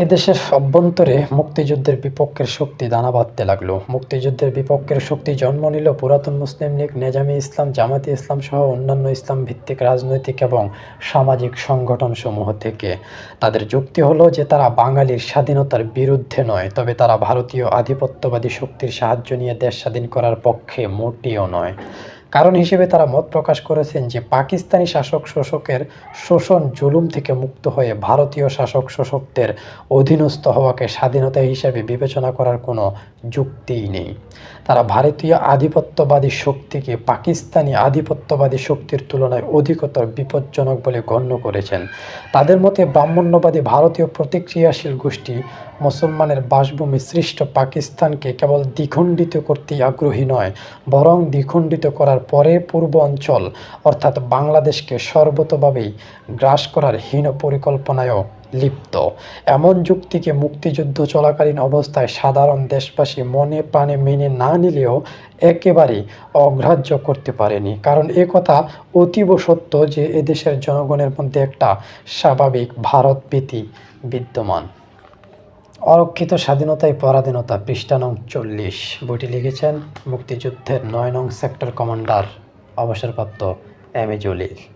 এদেশের অভ্যন্তরে মুক্তিযুদ্ধের বিপক্ষের শক্তি দানা বাঁধতে লাগলো। মুক্তিযুদ্ধের বিপক্ষের শক্তি জন্ম নিল পুরাতন মুসলিম লীগ, নেজামে ইসলাম, জামাতে ইসলাম সহ অন্যান্য ইসলাম ভিত্তিক রাজনৈতিক এবং সামাজিক সংগঠনসমূহ থেকে। তাদের যুক্তি হলো যে তারা বাঙালির স্বাধীনতার বিরুদ্ধে নয়, তবে তারা ভারতীয় আধিপত্যবাদী শক্তির সাহায্য নিয়ে দেশ স্বাধীন করার পক্ষে মোটেও নয়। কারণ হিসেবে তারা মত প্রকাশ করেছেন যে পাকিস্তানি শাসক শোষকের শোষণ জুলুম থেকে মুক্ত হয়ে ভারতীয় শাসক শোষকদের অধীনস্থ হওয়াকে স্বাধীনতা হিসেবে বিবেচনা করার কোনো যুক্তিই নেই। তারা ভারতীয় আধিপত্যবাদী শক্তিকে পাকিস্তানি আধিপত্যবাদী শক্তির তুলনায় অধিকতর বিপজ্জনক বলে গণ্য করেছেন। তাদের মতে ব্রাহ্মণ্যবাদী ভারতীয় প্রতিক্রিয়াশীল গোষ্ঠী মুসলমানের বাসভূমি সৃষ্ট পাকিস্তানকে কেবল দ্বিখণ্ডিত করতেই আগ্রহী নয়, বরং দ্বিখণ্ডিত করার পরে পূর্ব অঞ্চল অর্থাৎ বাংলাদেশকে সর্বতোভাবেই গ্রাস করার হীন পরিকল্পনায়ও লিপ্ত। এমন যুক্তিকে মুক্তিযুদ্ধ চলাকালীন অবস্থায় সাধারণ দেশবাসী মনে প্রাণে মেনে না নিলেও একেবারেই অগ্রাহ্য করতে পারেনি। কারণ এ কথা অতীব সত্য যে এদেশের জনগণের মধ্যে একটা স্বাভাবিক ভারতপ্রীতি বিদ্যমান। অরক্ষিত স্বাধীনতায় পরাধীনতা, পৃষ্ঠা নং 40। বইটি লিখেছেন মুক্তিযুদ্ধের 9 নং সেক্টর কমান্ডার অবসরপ্রাপ্ত এম এ জলিল।